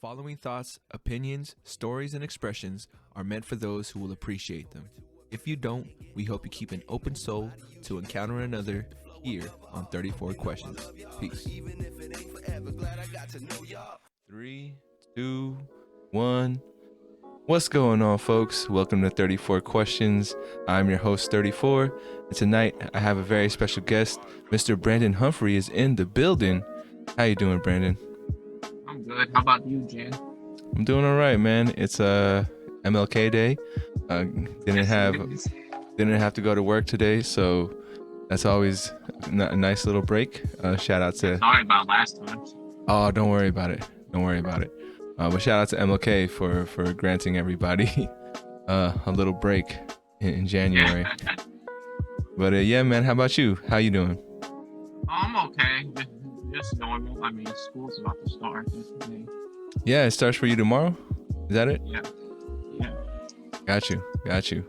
following thoughts, opinions, stories, and expressions are meant for those who will appreciate them. If you don't, we hope you keep an open soul to encounter another here on 34 Questions. Peace. 3, 2, 1. What's going on, folks? Welcome to 34 Questions. I'm your host, 34, and tonight I have a very special guest. Mr. Brandon Humphrey is in the building. How you doing, Brandon? I'm good. How about you, Jan? I'm doing all right, man. It's MLK Day. Didn't have to go to work today, so that's always a nice little break. Shout out to. Sorry about last time. Oh, don't worry about it. But shout out to MLK for granting everybody a little break in January. But yeah, man. How about you? How you doing? I'm okay. Just normal. I mean, school's about to start. Yeah, it starts for you tomorrow. Is that it? Yeah. Got you.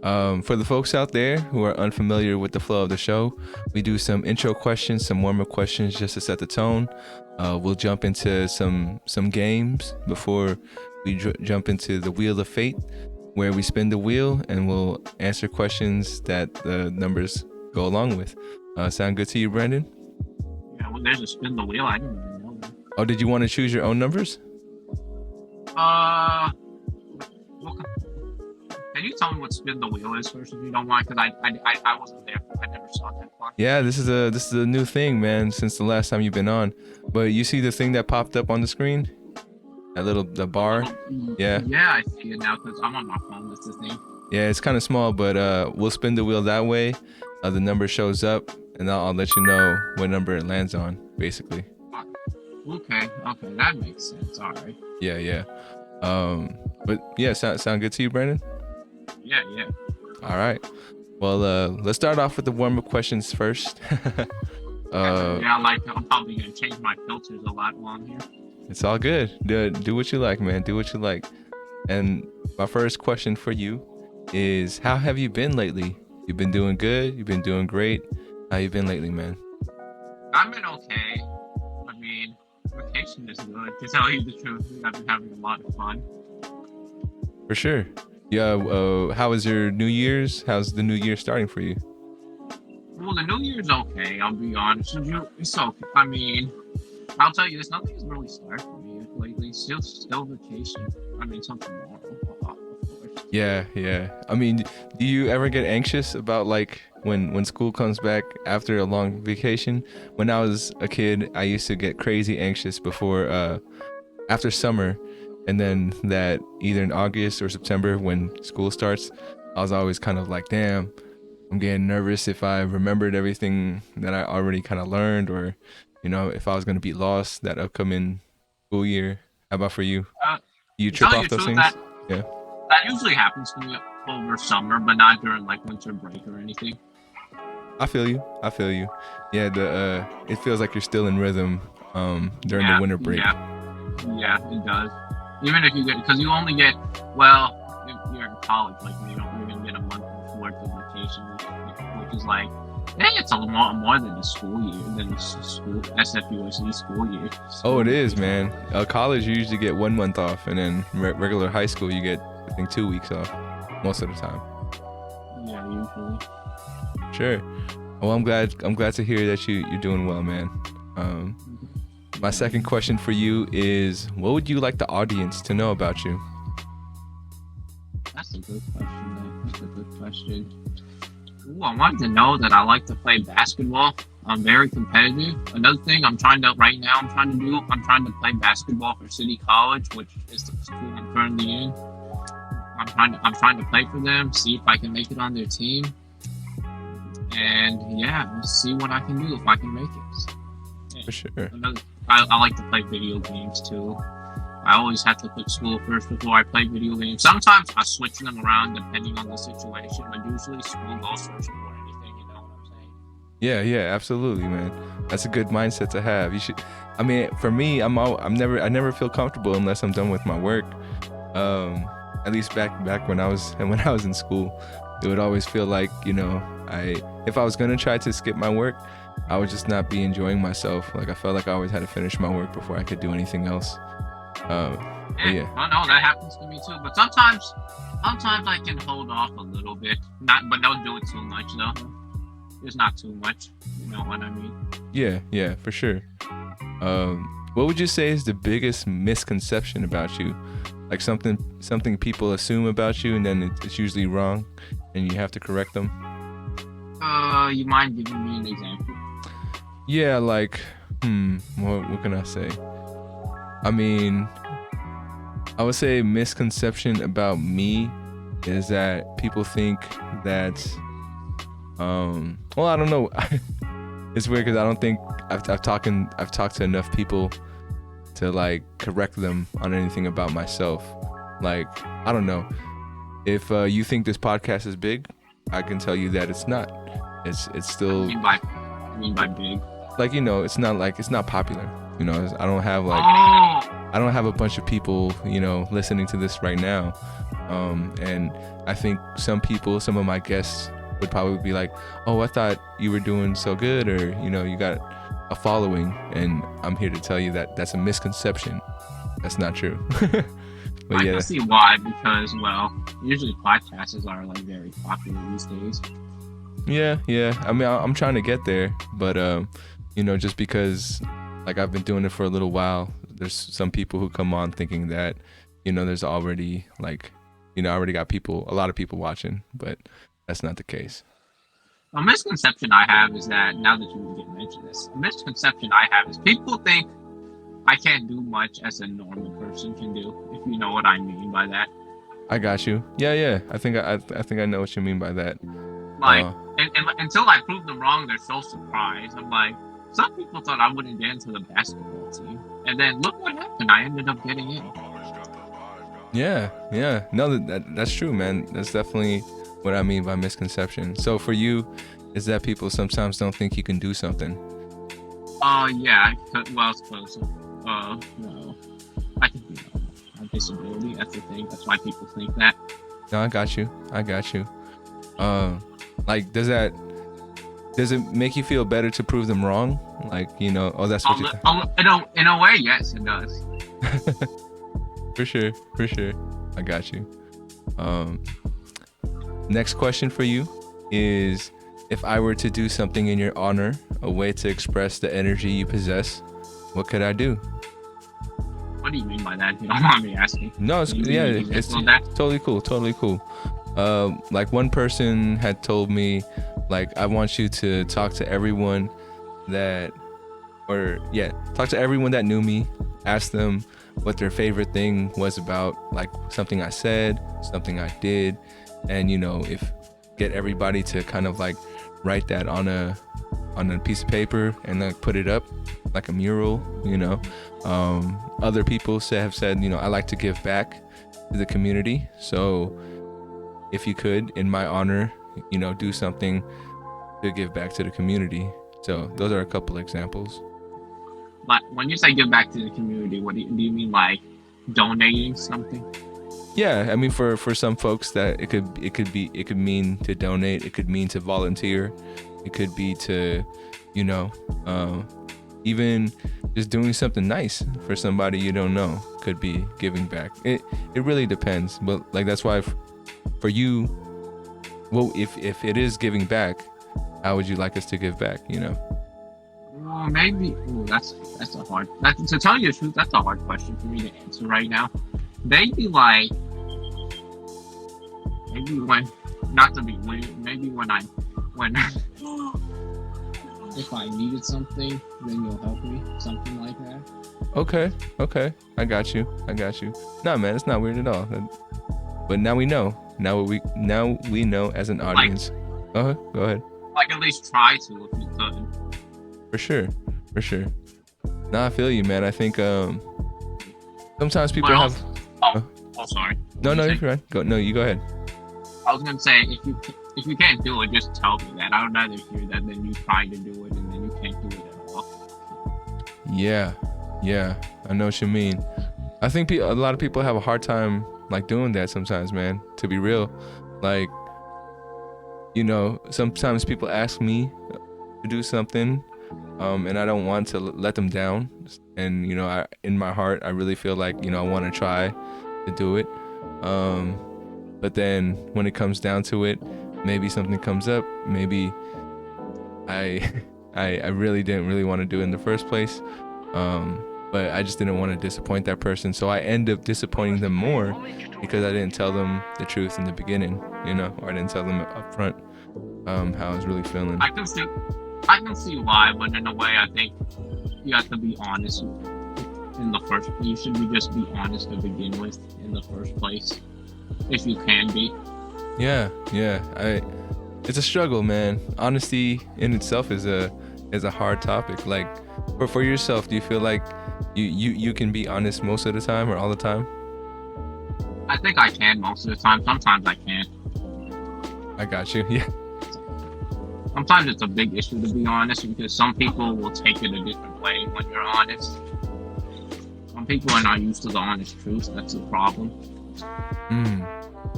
For the folks out there who are unfamiliar with the flow of the show, we do some intro questions, some warm-up questions just to set the tone. We'll jump into some games before we jump into the Wheel of Fate, where we spin the wheel and we'll answer questions that the numbers go along with. Sound good to you, Brandon? Yeah, well, there's a spin the wheel. I didn't even know that. Oh, did you want to choose your own numbers? Well, can you tell me what spin the wheel is first, if you don't mind? Because I wasn't there. I never saw that part. Yeah, this is a new thing, man, since the last time you've been on. But you see the thing that popped up on the screen? The bar? Yeah. Yeah, I see it now because I'm on my phone. That's the thing. Yeah, it's kind of small, but we'll spin the wheel that way. The number shows up, and I'll let you know what number it lands on, basically. Okay, that makes sense. All right. Yeah. But yeah, sound good to you, Brandon? Yeah. All right. Well, let's start off with the warm-up questions first. I'm probably gonna change my filters a lot while I'm here. It's all good. Do what you like, man. Do what you like. And my first question for you is, how have you been lately? You've been doing good? You've been doing great? How you been lately, man? I've been okay. I mean, vacation is good. To tell you the truth, I've been having a lot of fun. For sure. Yeah. How was your New Year's? How's the New Year starting for you? Well, the New Year's okay. I'll be honest with you. It's okay. I mean, I'll tell you this. Nothing has really started for me lately. Still vacation. I mean, until tomorrow, of course. Yeah. I mean, do you ever get anxious about like when school comes back after a long vacation? When I was a kid, I used to get crazy anxious before after summer, and then that either in August or September when school starts, I was always kind of like, damn, I'm getting nervous if I remembered everything that I already kind of learned, or if I was going to be lost that upcoming school year. How about for you? You trip off those things? That usually happens to me over summer, but not during like winter break or anything. I feel you. Yeah, it feels like you're still in rhythm during the winter break. Yeah, it does. Even if you because you only get, well, if you're in college, like you're gonna get a month's worth of vacation, which is like, it's a lot more than the school year, than the school SFUSC school year. Oh, it is, man. College you usually get 1 month off, and then regular high school you get, I think, 2 weeks off most of the time. Yeah, usually. Sure. Well, I'm glad to hear that you're doing well, man. My second question for you is, what would you like the audience to know about you? That's a good question. Ooh, I wanted to know that I like to play basketball. I'm very competitive. Another thing I'm trying to play basketball for City College, which is the school I'm currently in. I'm trying to play for them, see if I can make it on their team. And yeah, we'll see what I can do if I can make it. For sure. I like to play video games too. I always have to put school first before I play video games. Sometimes I switch them around depending on the situation, but usually school goes first before anything, you know what I'm saying? Yeah, absolutely, man. That's a good mindset to have. You should. I mean, for me, I never feel comfortable unless I'm done with my work. At least back when I was in school, it would always feel like, if I was gonna try to skip my work, I would just not be enjoying myself. Like, I felt like I always had to finish my work before I could do anything else. But yeah. I know that happens to me too. But sometimes I can hold off a little bit. But don't do it too much though. There's not too much. You know what I mean? Yeah, for sure. What would you say is the biggest misconception about you? Like something people assume about you, and then it's usually wrong, and you have to correct them. You mind giving me an example? Yeah, like, what can I say? I mean, I would say misconception about me is that people think that, well, I don't know. It's weird because I don't think I've talked to enough people to like correct them on anything about myself. Like, I don't know. If you think this podcast is big, I can tell you that it's not. It's still. I mean by big. Like, it's not popular. I don't have like. Oh! I don't have a bunch of people, listening to this right now. And I think some of my guests would probably be like, oh, I thought you were doing so good, or, you got a following. And I'm here to tell you that that's a misconception. That's not true. But I yeah. can see why, because, well, usually podcasts are like very popular these days. Yeah. I mean, I'm trying to get there, but, just because like I've been doing it for a little while, there's some people who come on thinking that, there's already like, I already got a lot of people watching, but that's not the case. A misconception I have is that, now that you did mention this, a misconception I have is people think I can't do much as a normal person can do, if you know what I mean by that. I got you. Yeah. I think I know what you mean by that. Like, and until I prove them wrong, they're so surprised. I'm like, some people thought I wouldn't get into the basketball team, and then look what happened. I ended up getting in. Yeah. No, that's true, man. That's definitely what I mean by misconception. So for you, is that people sometimes don't think you can do something? Yeah. I suppose. No. I think my disability. That's the thing. That's why people think that. No, I got you. Like, does it make you feel better to prove them wrong? Like, oh, that's what you think. In a way, yes, it does. For sure. I got you. Next question for you is, if I were to do something in your honor, a way to express the energy you possess, what could I do? What do you mean by that? You don't mind me asking. No, it's totally cool. Like, one person had told me, like, I want you to talk to everyone that knew me, ask them what their favorite thing was about, like something I said, something I did, and get everybody to kind of like write that on a piece of paper and like put it up like a mural. Other people have said, I like to give back to the community, so if you could, in my honor, do something to give back to the community. So those are a couple examples. But when you say give back to the community, what do you mean, like donating something? Yeah, I mean, for some folks that it could mean to donate, it could mean to volunteer, it could be to, even just doing something nice for somebody you don't know, could be giving back. It really depends, but like, that's why for you, well, if it is giving back, how would you like us to give back? Maybe. Ooh, that's a hard. To tell you the truth, that's a hard question for me to answer right now. Maybe when, not to be weird, maybe when if I needed something, then you'll help me, something like that. Okay, I got you. Nah, man, it's not weird at all. But now we know. Now we know as an audience. Go ahead. Like, at least try to, if you could. For sure. Nah, I feel you, man. I think sometimes people have. Sorry. No, you're right. No, you go ahead. I was gonna say, if you can't do it, just tell me that. I would rather hear that than you trying to do it and then you can't do it at all. Yeah, I know what you mean. I think a lot of people have a hard time like doing that sometimes, man. To be real, like, sometimes people ask me to do something, and I don't want to let them down. And in my heart, I really feel like I want to try to do it. But then when it comes down to it, maybe something comes up. Maybe I I really didn't really want to do it in the first place. But I just didn't want to disappoint that person, so I end up disappointing them more because I didn't tell them the truth in the beginning, or I didn't tell them up front how I was really feeling. I can see why, but in a way, I think you have to be honest in the first place. You should just be honest to begin with in the first place, if you can be. Yeah. It's a struggle, man. Honesty in itself is a hard topic. Like, for yourself, do you feel like you can be honest most of the time or all the time? I think I can most of the time. Sometimes I can't. I got you. Yeah. Sometimes it's a big issue, to be honest, because some people will take it a different way when you're honest. Some people are not used to the honest truth. That's the problem.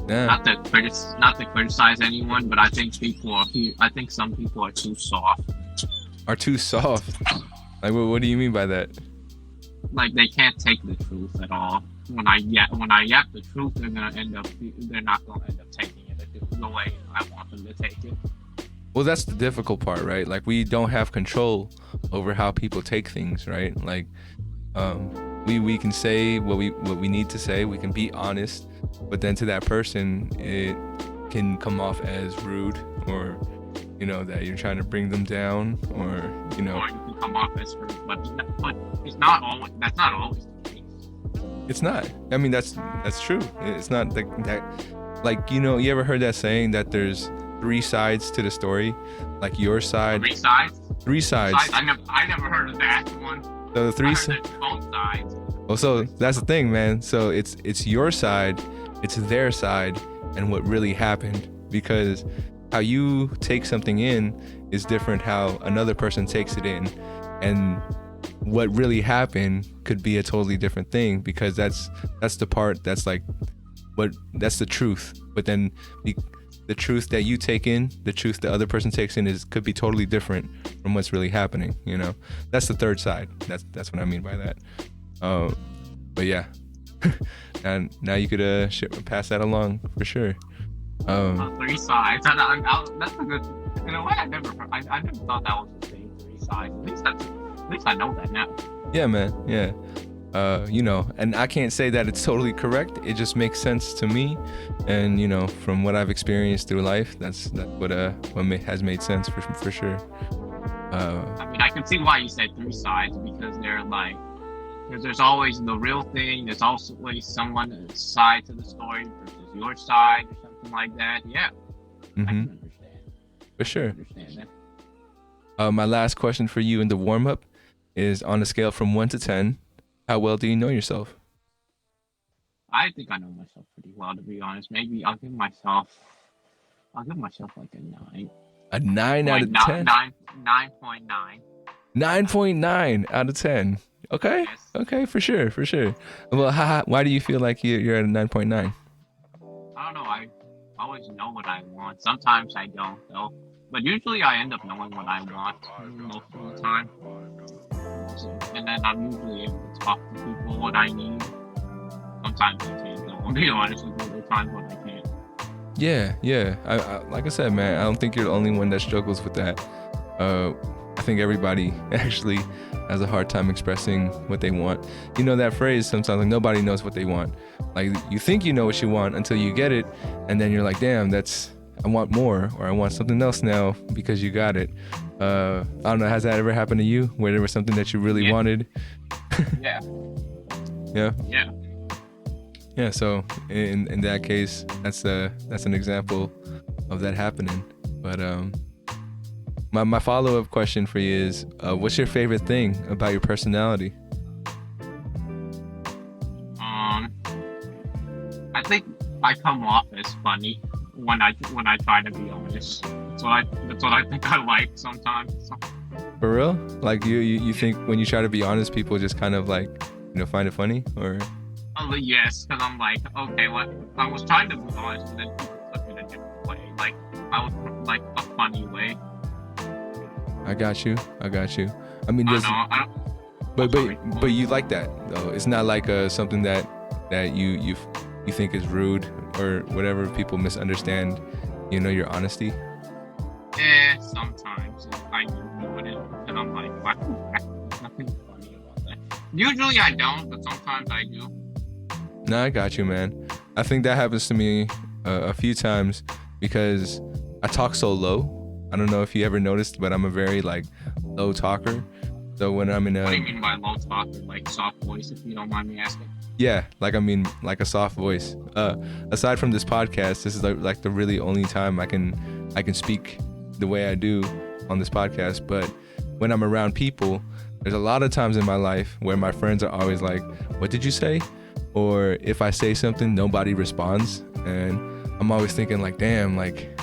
Yeah. Not to criticize anyone, but I think some people are too soft. Are too soft? Like, what do you mean by that? Like, they can't take the truth at all. When I yap the truth, they're not gonna end up taking it the way I want them to take it. Well, that's the difficult part, right? Like, we don't have control over how people take things, right? Like, we can say what we need to say. We can be honest, but then to that person, it can come off as rude, or that you're trying to bring them down, or Or you can come off as hurt, but it's not always. That's not always the case. It's not. I mean, that's true. It's not that like, you ever heard that saying that there's 3 sides to the story? Like, your side. 3 sides. 3 sides. I never heard of that one. So the 3 sides. Both sides. Well, so that's the thing, man. So it's your side, it's their side, and what really happened, because how you take something in is different how another person takes it in, and what really happened could be a totally different thing, because that's the part that's like that's the truth. But then the truth that you take in, the truth the other person takes in could be totally different from what's really happening. That's the third side. That's what I mean by that. But yeah, and now you could pass that along for sure. 3 sides. That's a good. In a way, I never thought that was the same 3 sides. At least I know that now. Yeah, man. Yeah. And I can't say that it's totally correct. It just makes sense to me, and from what I've experienced through life, that's what has made sense for sure. I mean, I can see why you said 3 sides, because because there's always the real thing. There's also always someone's side to the story versus your side or something like that. Yeah, I can understand. For sure. I can understand that. My last question for you in the warm up is, on a scale from 1 to 10, how well do you know yourself? I think I know myself pretty well, to be honest. Maybe I'll give myself like a 9. A 9 out of 10? 9.9. 9.9 out of 10. Okay. Yes. Okay, for sure. Well, why do you feel like you're at a 9.9? I don't know. I always know what I want. Sometimes I don't, though. But usually I end up knowing what I want most of the time. And then I'm usually able to talk to people what I need. Sometimes I can't, though. I'll be honest with you, there are times when I can't. Yeah. I like I said, man, I don't think you're the only one that struggles with that. I think everybody actually has a hard time expressing what they want. That phrase sometimes, like, nobody knows what they want. Like, you think you know what you want until you get it, and then you're like, damn, I want more, or I want something else now because you got it. I don't know, has that ever happened to you, where there was something that you really wanted? Yeah. Yeah, so in that case, that's an example of that happening. But my follow-up question for you is, what's your favorite thing about your personality? I think I come off as funny when I try to be honest. That's what I think I like sometimes. For real? Like, you think when you try to be honest, people just kind of like, find it funny, or? Yes, because I'm like, okay, what? I was trying to be honest, and then people took it a different way. Like, I was like a funny way. I got you. I got you. I mean, I don't does know. but Sorry. but you like that though? It's not like something that you think is rude or whatever. People misunderstand, your honesty. Sometimes I do ruin it, and I'm like, why? There's nothing funny about that. Usually I don't, but sometimes I do. No, I got you, man. I think that happens to me a few times because I talk so low. I don't know if you ever noticed, but I'm a very like low talker. So when I'm in What do you a mean by low talk or like soft voice, if you don't mind me asking? yeah, like I mean like a soft voice. Aside from this podcast, this is like the really only time I can speak the way I do on this podcast. But when I'm around people, there's a lot of times in my life where my friends are always like, "What did you say?" Or if I say something, nobody responds, and I'm always thinking like, "Damn, like,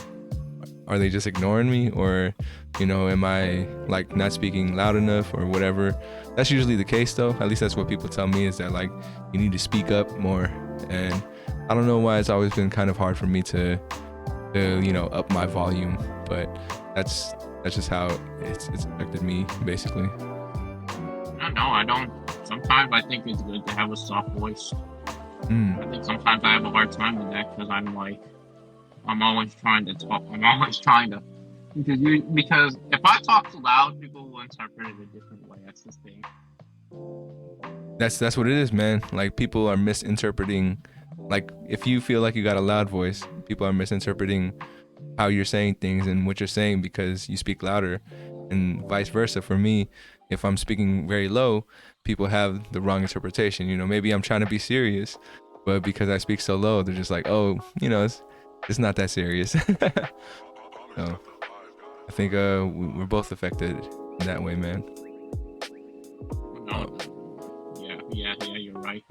are they just ignoring me, or am I like not speaking loud enough or whatever?" That's usually the case though. At least that's what people tell me, is that like you need to speak up more. And I don't know why it's always been kind of hard for me to up my volume, but that's just how it's affected me basically. No, I don't. Sometimes I think it's good to have a soft voice. I think sometimes I have a hard time with that because I'm always trying to talk. I'm always trying to because if I talk too loud, people will interpret it a different way. That's the thing. That's what it is, man. Like people are misinterpreting. Like if you feel like you got a loud voice, people are misinterpreting how you're saying things and what you're saying because you speak louder, and vice versa. For me, if I'm speaking very low, people have the wrong interpretation. Maybe I'm trying to be serious, but because I speak so low, they're just like, oh, it's not that serious. So I think we're both affected in that way, man. No, yeah, you're right.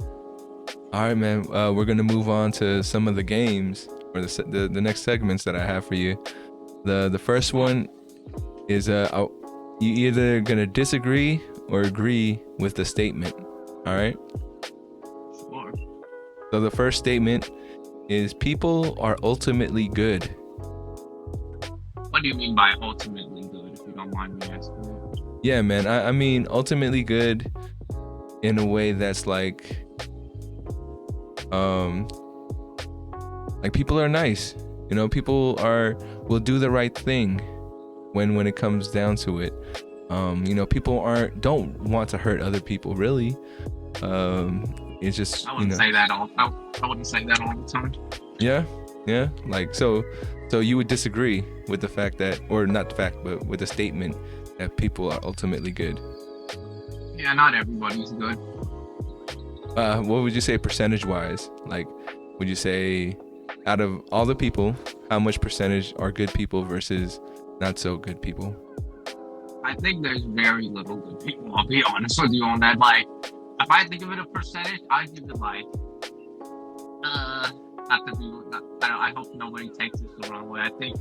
All right, man. We're gonna move on to some of the games or the next segments that I have for you. The first one is you either gonna disagree or agree with the statement. All right. Sure. So the first statement is people are ultimately good. What do you mean by ultimately good, if you don't mind me asking that? Yeah, man. I mean ultimately good in a way that's like people are nice. People will do the right thing when it comes down to it. People don't want to hurt other people really. It's just I wouldn't say that all. I wouldn't say that all the time. Yeah. Like so you would disagree with the fact that, or not the fact, but with the statement that people are ultimately good. Yeah, not everybody's good. What would you say percentage-wise? Like, would you say out of all the people, how much percentage are good people versus not so good people? I think there's very little good people. I'll be honest with you on that. Like, if I think of it a percentage, I give it like, not to be, I hope nobody takes this the wrong way. I think,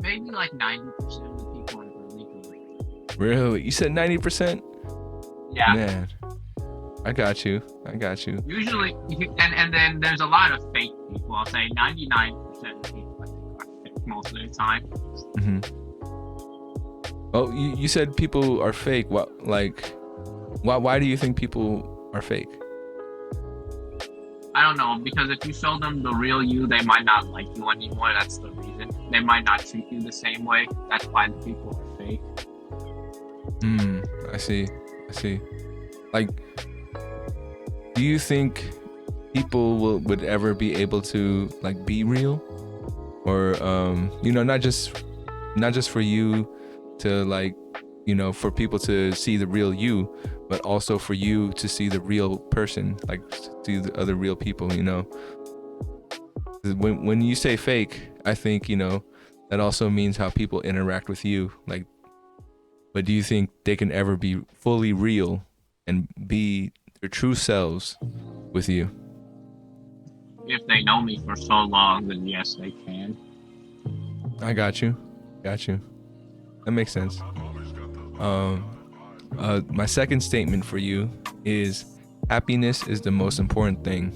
maybe like 90% of the people are really good. Really? You said 90%? Yeah. Man, I got you. Usually, and then there's a lot of fake people. I'll say 99% of people I think are fake most of the time. Mm-hmm. Oh, you said people are fake. What, like, why do you think people are fake? I don't know, because if you show them the real you, they might not like you anymore. That's the reason. They might not treat you the same way. That's why the people are fake. I see. Like, do you think people would ever be able to like be real, or not just for you to like, for people to see the real you, but also for you to see the real person, like see the other real people, When you say fake, I think, that also means how people interact with you. Like, but do you think they can ever be fully real and be their true selves with you? If they know me for so long, then yes, they can. I got you. That makes sense. My second statement for you is happiness is the most important thing.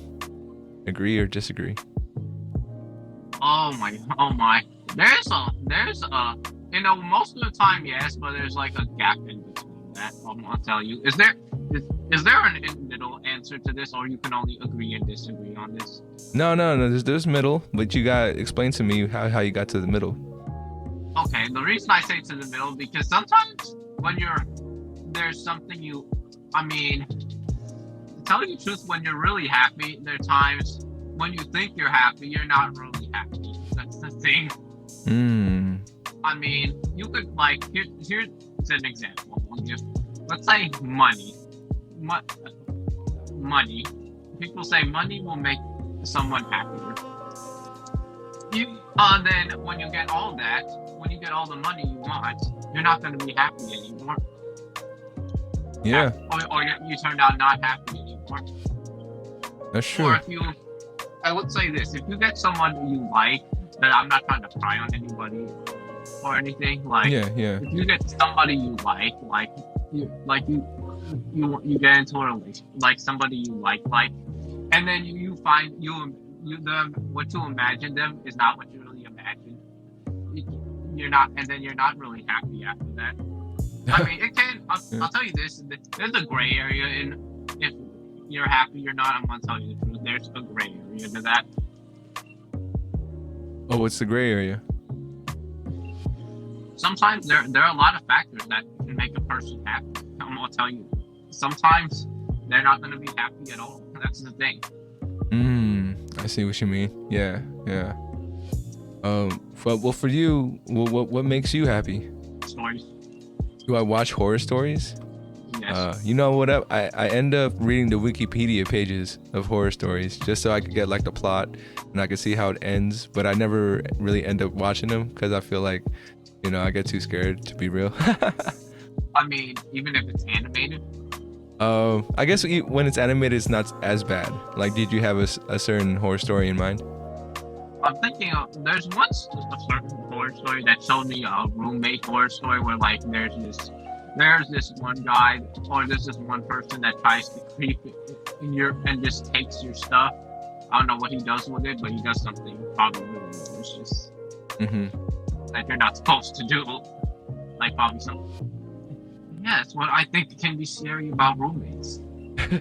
Agree or disagree? Oh my. There's a most of the time, yes, but there's like a gap in between that. I'll tell you. Is there an in middle answer to this, or you can only agree and disagree on this? No, there's middle, but you got explain to me how you got to the middle. Okay, the reason I say to the middle because sometimes when there's something I mean, to tell you the truth, when you're really happy, there are times when you think you're happy, you're not really happy. That's the thing. I mean, you could like here's an example. Let's say money. Money. People say money will make someone happier. Then when you get all that, when you get all the money you want, you're not going to be happy anymore. Yeah. Or you turned out not happy anymore. That's true. Or I would say this: if you get someone you like, that I'm not trying to pry on anybody or anything. Like, yeah. If you get somebody you like you get into a relationship, like somebody you like, and then you find what you imagine them is not what you really imagine. You're not really happy after that. I mean, it can. I'll tell you this: there's a gray area in if you're happy or not. I'm gonna tell you the truth. There's a gray area to that. Oh, what's the gray area? Sometimes there are a lot of factors that can make a person happy. I'm gonna tell you. Sometimes they're not gonna be happy at all. That's the thing. I see what you mean. Yeah. Well, for you, what makes you happy? Stories. Do I watch horror stories? Yes. You know what? I end up reading the Wikipedia pages of horror stories just so I could get like the plot and I could see how it ends. But I never really end up watching them because I feel like, I get too scared to be real. I mean, even if it's animated. I guess when it's animated, it's not as bad. Like, did you have a certain horror story in mind? I'm thinking there's once a certain horror story that showed me a roommate horror story where like there's this one guy or there's this one person that tries to creep and just takes your stuff. I don't know what he does with it, but he does something probably really malicious that you're not supposed to do. Like probably something. Yeah, that's what I think can be scary about roommates.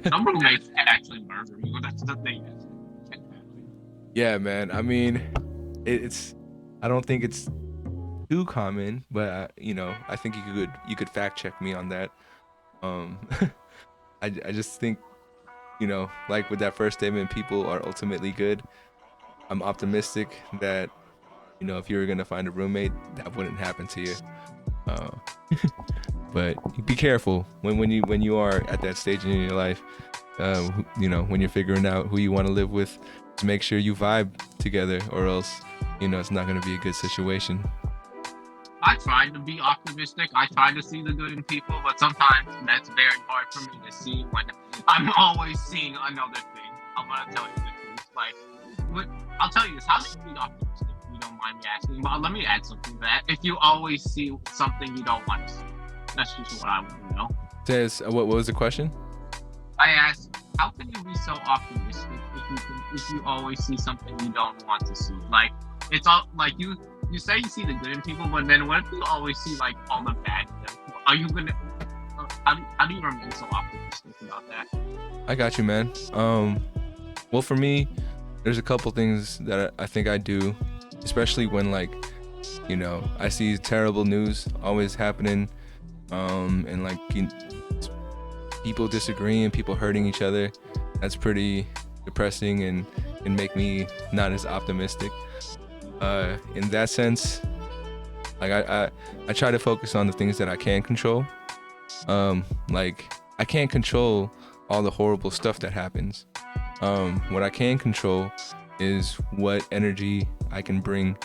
Some roommates can actually murder you. That's the thing. Yeah, man. I mean, I don't think it's too common, but I think you could fact check me on that. I just think, like with that first statement, people are ultimately good. I'm optimistic that, if you were gonna find a roommate, that wouldn't happen to you. But be careful when you are at that stage in your life. When you're figuring out who you want to live with, to make sure you vibe together, or else, it's not going to be a good situation. I try to be optimistic. I try to see the good in people, but sometimes that's very hard for me to see when I'm always seeing another thing. I'm gonna tell you the truth. Like, I'll tell you this: how do you be optimistic? If you don't mind me asking. But let me add something to that. If you always see something you don't want to see, that's just what I want to know. Says, what was the question? I asked, how can you be so optimistic if you always see something you don't want to see? Like, it's all like you say you see the good in people, but then what if you always see like all the bad in them? Are you gonna? How do you remain so optimistic about that? I got you, man. Well, for me, there's a couple things that I think I do, especially when like, I see terrible news always happening, and like people disagreeing, people hurting each other. That's pretty depressing and can make me not as optimistic. In that sense, like I try to focus on the things that I can control. Like I can't control all the horrible stuff that happens. What I can control is what energy I can bring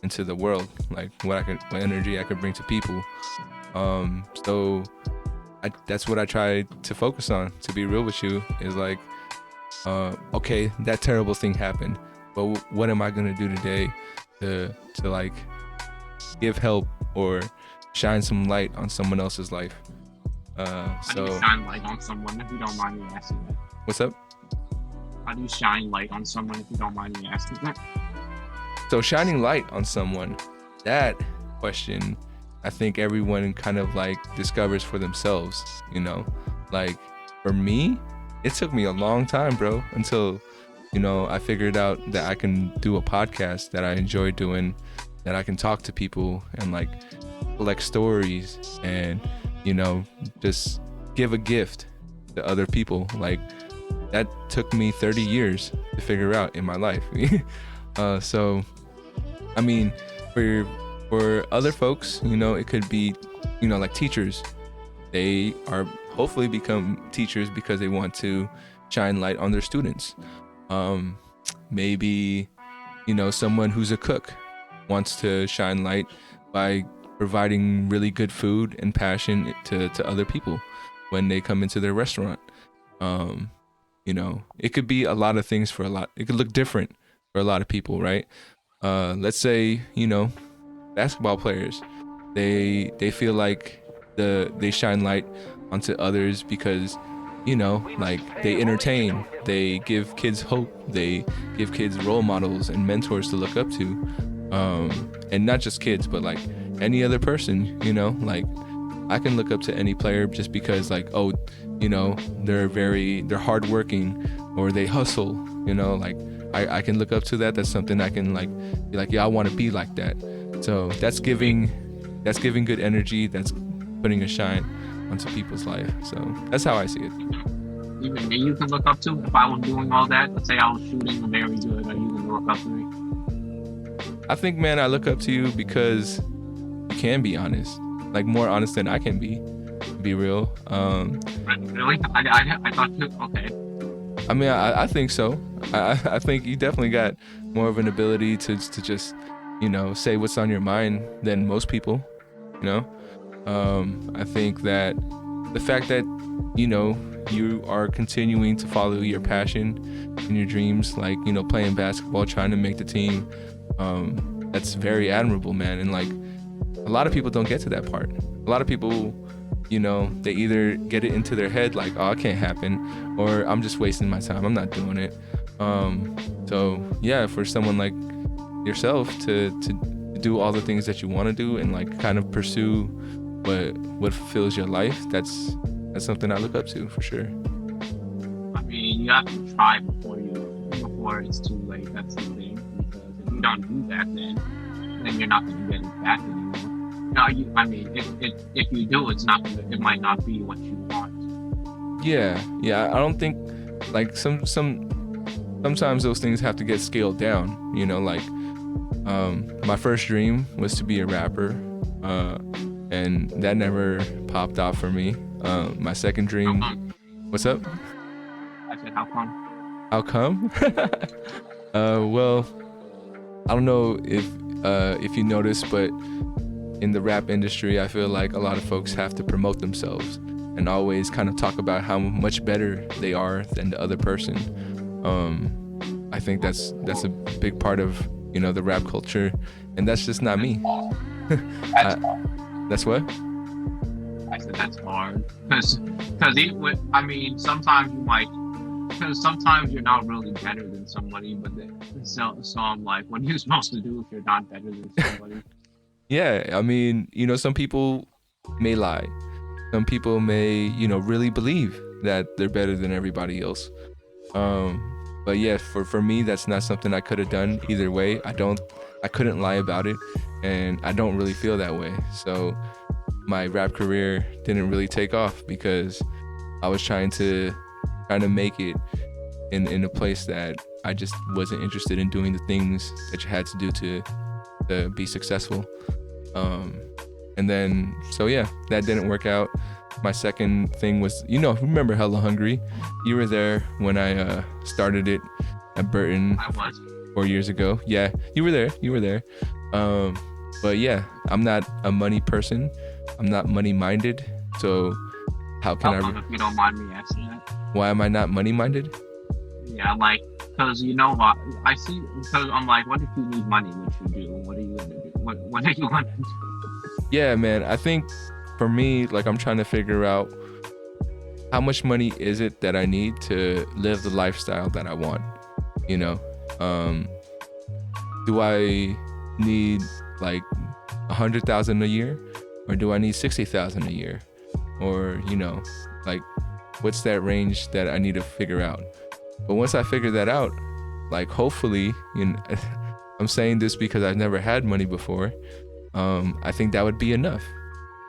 into the world, like what energy I can bring to people. So that's what I try to focus on, to be real with you, is like, okay, that terrible thing happened, but what am I gonna do today to like give help or shine some light on someone else's life? How do you shine light on someone, if you don't mind me asking that? What's up? How do you shine light on someone, if you don't mind me asking that? So shining light on someone, that question I think everyone kind of like discovers for themselves, you know. Like for me, it took me a long time, bro, until, you know, I figured out that I can do a podcast that I enjoy doing, that I can talk to people and like collect stories and, you know, just give a gift to other people. Like that took me 30 years to figure out in my life. So I mean, for other folks, you know, it could be, you know, like teachers. They are hopefully become teachers because they want to shine light on their students. Maybe, you know, someone who's a cook wants to shine light by providing really good food and passion to other people when they come into their restaurant. You know, it could be a lot of things for a lot. It could look different for a lot of people, right? Let's say, you know, basketball players, they feel like they shine light onto others because, you know, like they entertain, they give kids hope, they give kids role models and mentors to look up to, and not just kids, but like any other person, you know. Like I can look up to any player just because, like, oh, you know, they're hardworking or they hustle, you know. Like I can look up to that. That's something I can like be like, yeah, I want to be like that. So that's giving good energy. That's putting a shine onto people's life. So that's how I see it. Even me, you can look up to. If I was doing all that, let's say I was shooting very good, are you gonna look up to me? I think, man, I look up to you because you can be honest, like more honest than I can be real. Really? I thought you. Okay. I mean, I think so. I think you definitely got more of an ability to just, you know, say what's on your mind than most people, you know. I think that the fact that, you know, you are continuing to follow your passion and your dreams, like, you know, playing basketball, trying to make the team, that's very admirable, man. And like a lot of people don't get to that part. A lot of people, you know, they either get it into their head like, oh, it can't happen, or I'm just wasting my time, I'm not doing it. So yeah, for someone like yourself to do all the things that you want to do and like kind of pursue what fulfills your life, that's something I look up to for sure. I mean, you have to try before it's too late. That's the thing. Because if you don't do that, then you're not going to get it back anymore. No, I mean, if you do, it might not be what you want. Yeah. I don't think like sometimes those things have to get scaled down. You know, like my first dream was to be a rapper, and that never popped out for me. My second dream. What's up? I said, how come? How come? Well, I don't know if you noticed, but in the rap industry, I feel like a lot of folks have to promote themselves and always kind of talk about how much better they are than the other person. I think that's a big part of, you know, the rap culture, and that's just not me. That's what? I said that's hard because I mean, sometimes you might, because sometimes you're not really better than somebody, but so I'm like, what are you supposed to do if you're not better than somebody? Yeah, I mean, you know, some people may lie. Some people may, you know, really believe that they're better than everybody else. But yeah, for me, that's not something I could have done either way. I couldn't lie about it, and I don't really feel that way. So my rap career didn't really take off because I was trying to make it in a place that I just wasn't interested in doing the things that you had to do to be successful. And then, so yeah, that didn't work out. My second thing was, you know, remember Hella Hungry? You were there when I started it at Burton 4 years ago. Yeah, you were there. But yeah, I'm not a money person. I'm not money minded. So how can if you don't mind me asking that? Why am I not money minded? Yeah, like, because you know what, I see, because I'm like, what if you need money? What you do? What are you going to do? What are you going to do? Yeah, man, I think for me, like, I'm trying to figure out how much money is it that I need to live the lifestyle that I want, you know? Do I need like 100,000 a year? or do I need 60,000 a year? Or, like, what's that range that I need to figure out? But once I figure that out, like, hopefully, I'm saying this because I've never had money before. I think that would be enough.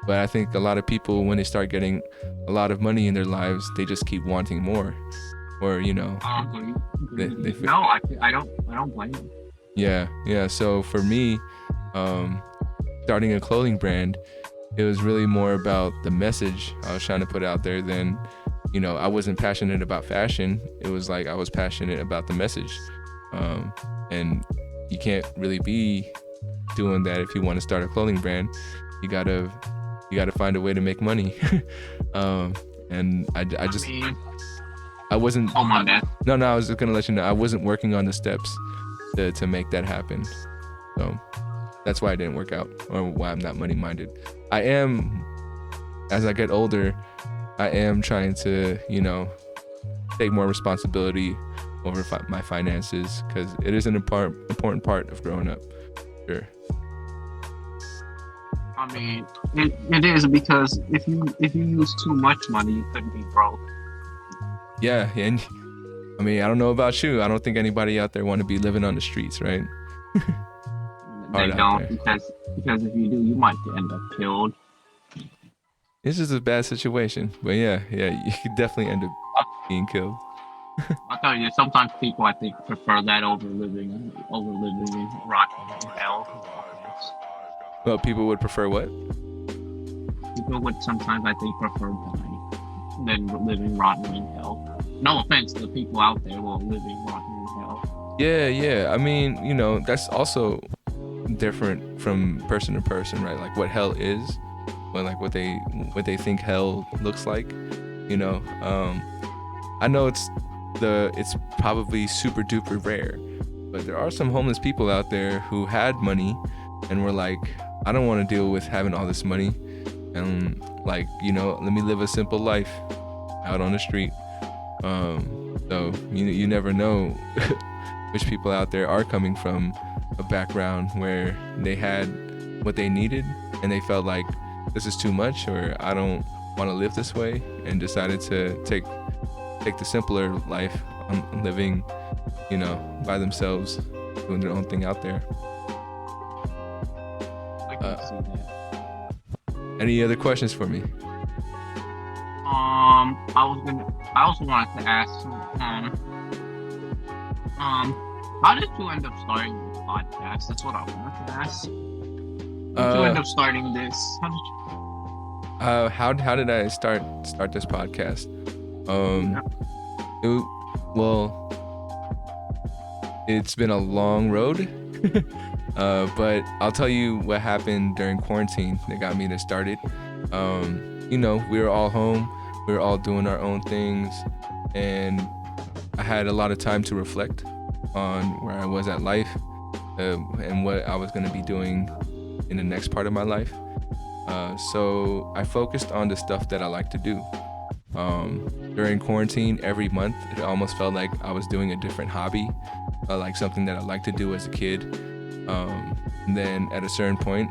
But I think a lot of people, when they start getting a lot of money in their lives, they just keep wanting more. Or, No, I don't blame you. Yeah. So for me, starting a clothing brand, it was really more about the message I was trying to put out there than, I wasn't passionate about fashion. It was like I was passionate about the message. And you can't really be doing that if you want to start a clothing brand. You gotta find a way to make money. And I wasn't. Oh my bad. No, I was just gonna let you know I wasn't working on the steps to make that happen. So that's why it didn't work out, or why I'm not money minded. I am, as I get older, I am trying to, take more responsibility over my finances, because it is an important part of growing up. Sure. I mean, it is, because if you use too much money, you could be broke. Yeah, and I mean, I don't know about you. I don't think anybody out there want to be living on the streets, right? They don't, because if you do, you might end up killed. It's just a bad situation, but yeah, you could definitely end up being killed. I'll tell you, sometimes people, I think, prefer that over living in rotten hell. Well, people would prefer what? People would sometimes, I think, prefer dying than living rotten in hell. No offense to the people out there who are living rotten in hell. Yeah. I mean, that's also different from person to person, right? Like what hell is, or like what they think hell looks like. I know it's probably super duper rare, but there are some homeless people out there who had money and were like, I don't want to deal with having all this money, and like, let me live a simple life out on the street. So you never know which people out there are coming from a background where they had what they needed and they felt like this is too much, or I don't want to live this way, and decided to take the simpler life on living, by themselves, doing their own thing out there. I can see that. Any other questions for me? I also wanted to ask, how did you end up starting this podcast? That's what I wanted to ask. How did you end up starting this? How did I start this podcast? It's been a long road, but I'll tell you what happened during quarantine that got me to start it. We were all home, we were all doing our own things, and I had a lot of time to reflect on where I was at life, and what I was going to be doing in the next part of my life. So I focused on the stuff that I like to do. During quarantine, every month, it almost felt like I was doing a different hobby, like something that I liked to do as a kid. And then at a certain point,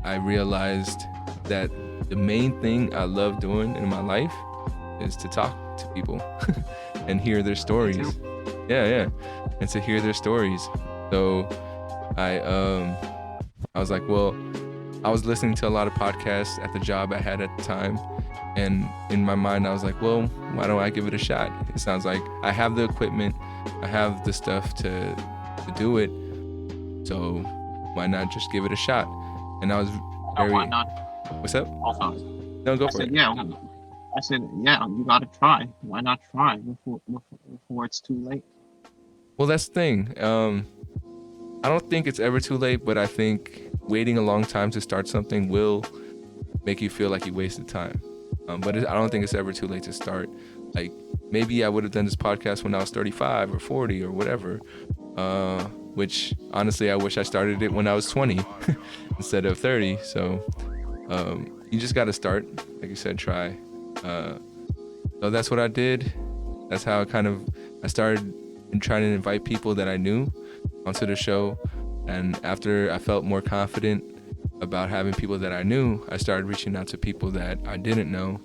I realized that the main thing I love doing in my life is to talk to people and hear their stories. Yeah. And to hear their stories. So I was like, well, I was listening to a lot of podcasts at the job I had at the time. And in my mind, I was like, well, why don't I give it a shot? It sounds like I have the equipment, I have the stuff to do it. So why not just give it a shot? And I was very... why not? What's up? Also, No, go for it. I said, you gotta try. Why not try before it's too late? Well, that's the thing. I don't think it's ever too late, but I think waiting a long time to start something will make you feel like you wasted time. But I don't think it's ever too late to start. Like, maybe I would have done this podcast when I was 35 or 40 or whatever, which honestly, I wish I started it when I was 20 instead of 30. So you just got to start. Like you said, try. So that's what I did. That's how I started trying to invite people that I knew onto the show. And after I felt more confident about having people that I knew, I started reaching out to people that I didn't know,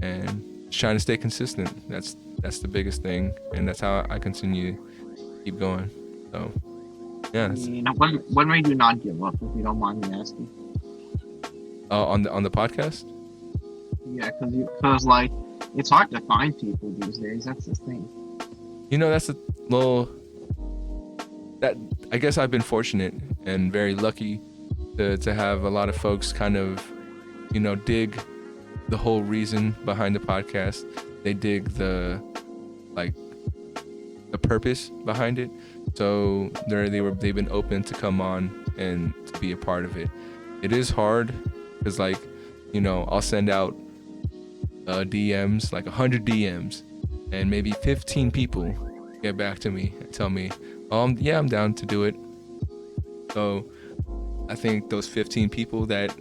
and trying to stay consistent. That's the biggest thing, and that's how I continue to keep going. So yeah, What made you not give up, if you don't mind me asking? On the podcast. Yeah, because like it's hard to find people these days. That's the thing. That's a little that I guess I've been fortunate and very lucky to have a lot of folks kind of dig the whole reason behind the podcast. They dig the purpose behind it, so they've been open to come on and to be a part of it. It is hard because I'll send out DMs, like 100 DMs, and maybe 15 people get back to me and tell me, yeah, I'm down to do it. So I think those 15 people that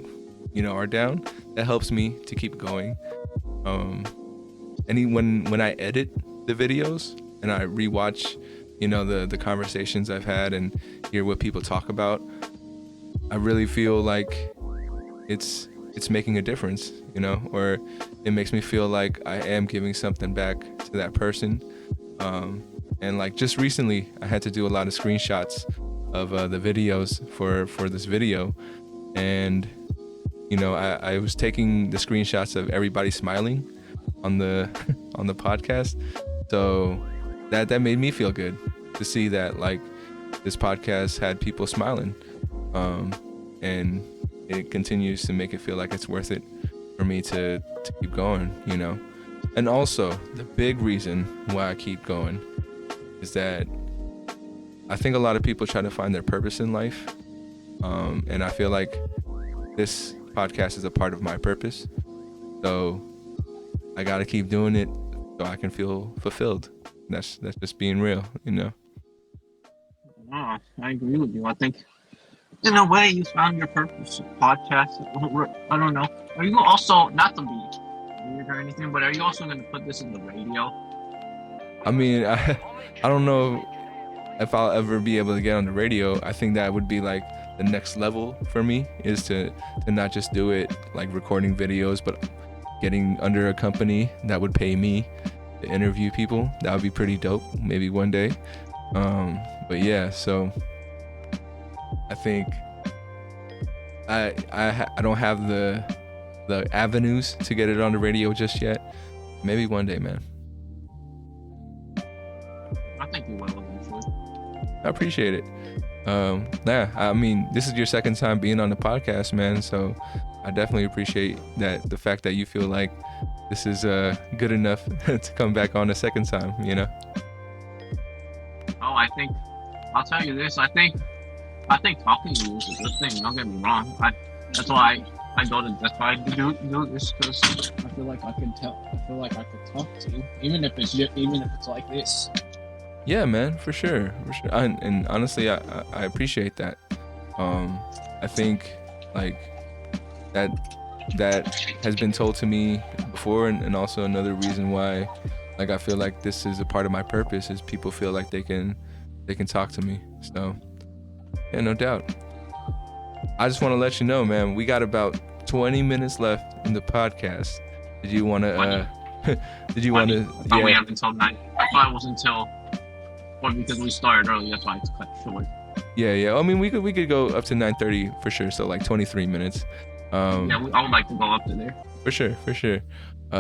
are down, that helps me to keep going. And when I edit the videos and I rewatch the conversations I've had and hear what people talk about, I really feel like it's making a difference, or it makes me feel like I am giving something back to that person. And like just recently, I had to do a lot of screenshots of the videos for this video, and I was taking the screenshots of everybody smiling on the on the podcast, so that made me feel good to see that this podcast had people smiling, and it continues to make it feel like it's worth it for me to keep going, And also, the big reason why I keep going is that I think a lot of people try to find their purpose in life, and I feel like this podcast is a part of my purpose. So I gotta keep doing it so I can feel fulfilled. That's just being real, Oh, I agree with you. I think in a way you found your purpose. Podcast. I don't know. Are you also, not to be weird or anything, but are you also going to put this in the radio? I mean, I don't know if I'll ever be able to get on the radio. I think that would be like the next level for me, is to not just do it like recording videos, but getting under a company that would pay me to interview people. That would be pretty dope, maybe one day. But yeah, so I think I don't have the avenues to get it on the radio just yet. Maybe one day, man. I think you will eventually. I appreciate it. Yeah, I mean, this is your second time being on the podcast, man, so I definitely appreciate the fact that you feel like this is good enough to come back on a second time, Oh, I'll tell you this, I think talking to you is a good thing, don't get me wrong. That's why I do this, because I feel like I could talk to you, even if it's like this. Yeah, man, for sure. And honestly, I appreciate that. I think like that has been told to me before, and also another reason why I feel like this is a part of my purpose is people feel like they can talk to me. So yeah, no doubt. I just want to let you know, man, we got about 20 minutes left in the podcast. Did you want to Oh, we have until 9. I thought it was until, or because we started early, that's why it's cut short. Yeah. I mean, we could go up to 9:30 for sure. So like 23 minutes. I would like to go up to there. For sure.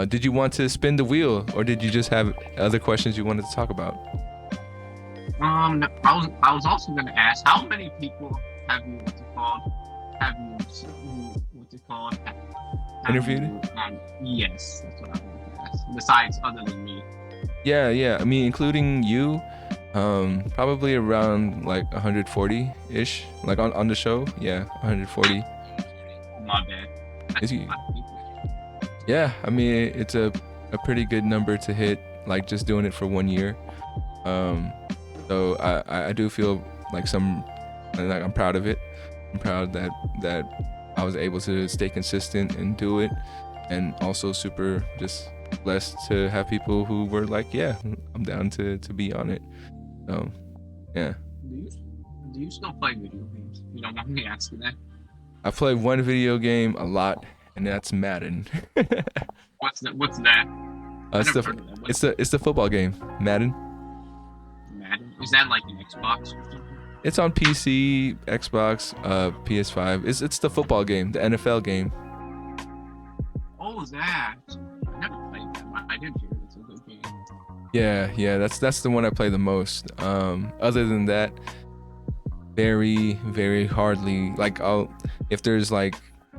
Did you want to spin the wheel, or did you just have other questions you wanted to talk about? No, I was also going to ask, how many people have you Interviewed? Yes, that's what I wanted to ask. Besides, other than me. Yeah. I mean, including you, probably around like 140-ish, like on the show. Yeah, 140. My bad. That's a lot of people. Yeah, I mean, it's a pretty good number to hit, like just doing it for 1 year. So I do feel like I'm proud of it. I'm proud that I was able to stay consistent and do it, and also super just blessed to have people who were like, yeah, I'm down to be on it. So yeah. Do you still play video games? You don't want me asking that? I play one video game a lot, and that's Madden. What's that? I It's never the heard of that. it's the football game, Madden. Madden? Is that like an Xbox or something? It's on PC, Xbox, PS5. It's the football game, the NFL game. Oh, that. I never played that, but I did hear it's a good game. Yeah, that's the one I play the most. Other than that, very hardly. Like, if there's like,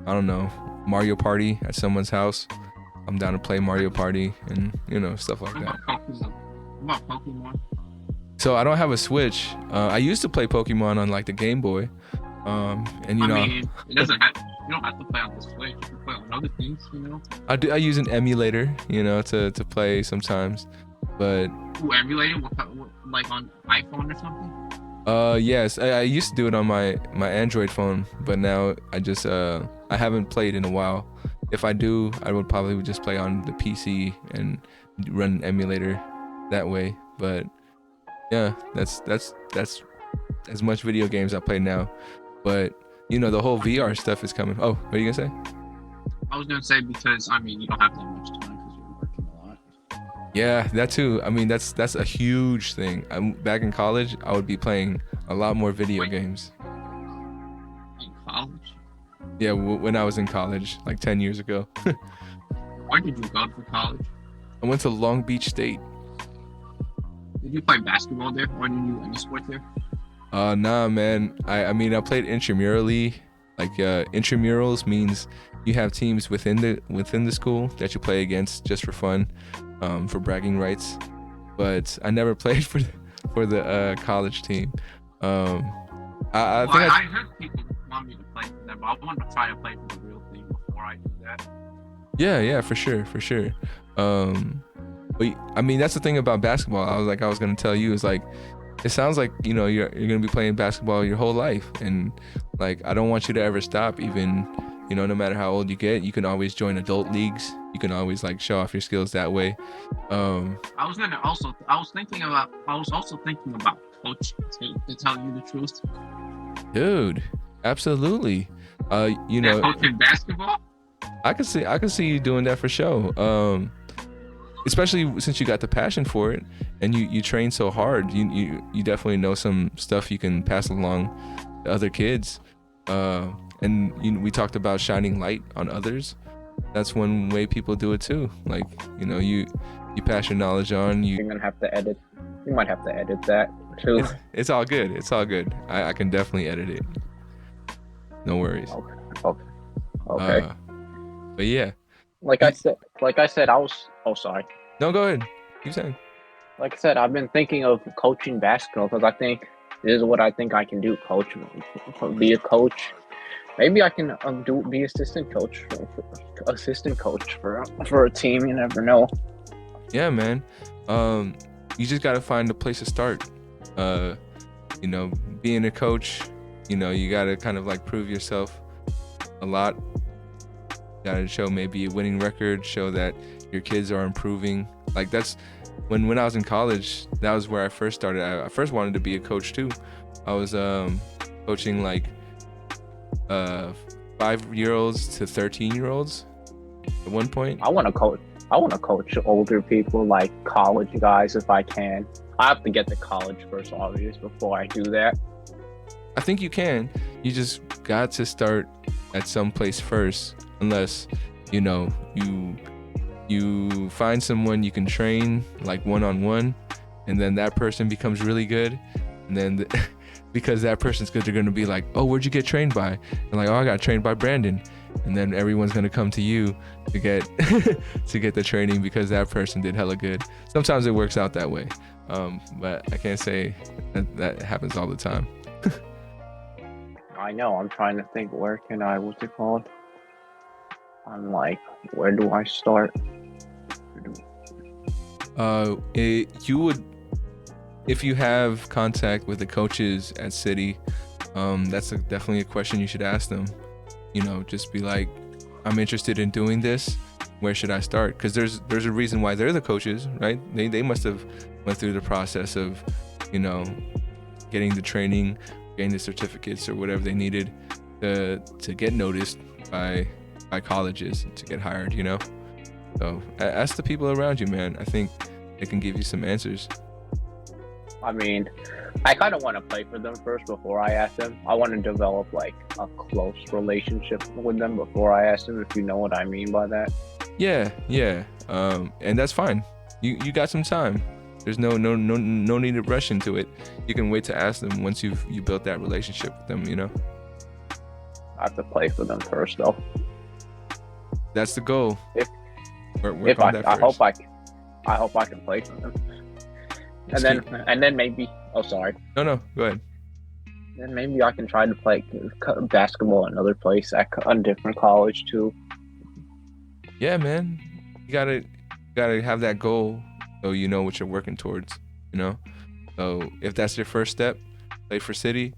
I don't know, Mario Party at someone's house, I'm down to play Mario Party and stuff like What that. about Pokemon? What about Pokemon? So I don't have a Switch. I used to play Pokemon on like the Game Boy. And I mean, it doesn't have. You don't have to play on the Switch. You can play on other things. I use an emulator, to play sometimes. But Ooh, emulator? Like on iPhone or something? yes, I used to do it on my Android phone, but now I haven't played in a while. If I do, I would probably just play on the PC and run an emulator that way. But yeah, that's as much video games I play now. But the whole VR stuff is coming. Oh, what are you gonna say? I was gonna say because I mean you don't have that much time because you're working a lot. Yeah, that too. I mean, that's a huge thing. I'm back in college. I would be playing a lot more video games. In college? Yeah, when I was in college, like 10 years ago. Where did you go for college? I went to Long Beach State. Did you play basketball there, or did you do any sport there? Nah, man. I mean, I played intramurally. Like, intramurals means you have teams within the school that you play against just for fun, for bragging rights. But I never played for the college team. I heard people want me to play for them, but I want to try to play for the real thing before I do that. Yeah, for sure. But I mean, that's the thing about basketball. I was gonna tell you is like, it sounds like you're gonna be playing basketball your whole life, and like I don't want you to ever stop. Even no matter how old you get, you can always join adult leagues. You can always like show off your skills that way. I was also thinking about coaching to tell you the truth. Dude, absolutely. Coaching basketball. I could see you doing that for sure. Especially since you got the passion for it and you train so hard, you definitely know some stuff you can pass along to other kids. And we talked about shining light on others. That's one way people do it too. Like, you pass your knowledge on. You're gonna have to edit. You might have to edit that too. It's all good. It's all good. I can definitely edit it. No worries. Okay. But yeah. Like I said, I was. Oh, sorry. No, go ahead. Keep saying. Like I said, I've been thinking of coaching basketball because I think this is what I think I can do. Be a coach. Maybe I can be assistant coach for a team. You never know. Yeah, man. You just gotta find a place to start. Being a coach, you gotta kind of like prove yourself a lot. Gotta show maybe a winning record, show that your kids are improving. Like that's when I was in college, that was where I first started. I first wanted to be a coach too. I was coaching like 5-year-olds to 13-year-olds at one point. I want to coach older people, like college guys, if I can. I have to get to college first, obviously, before I do that. I think you can. You just got to start at some place first, unless you find someone you can train like one-on-one, and then that person becomes really good, and then because that person's good, they're gonna be like, oh, where'd you get trained by? And like, oh, I got trained by Brandon. And then everyone's gonna come to you to get the training because that person did hella good. Sometimes it works out that way, but I can't say that happens all the time. I know. I'm trying to think. What's it called? I'm like, where do I start? You would, if you have contact with the coaches at City, that's definitely a question you should ask them. Just be like, I'm interested in doing this. Where should I start? Because there's a reason why they're the coaches, right? They must have went through the process of, getting the training, getting the certificates or whatever they needed. to get noticed by colleges, to get hired, you know. So ask the people around you, man. I think they can give you some answers. I mean, I kind of want to play for them first before I ask them. I want to develop like a close relationship with them before I ask them, if you know what I mean by that. Yeah. And that's fine. You got some time. There's no need to rush into it. You can wait to ask them once you built that relationship with them, you know. I have to play for them first, though. That's the goal. I hope I can play for them. And then maybe. Oh, sorry. No, go ahead. Then maybe I can try to play basketball at another place, at a different college too. Yeah, man. You gotta have that goal, so you know what you're working towards. You know. So if that's your first step, play for City.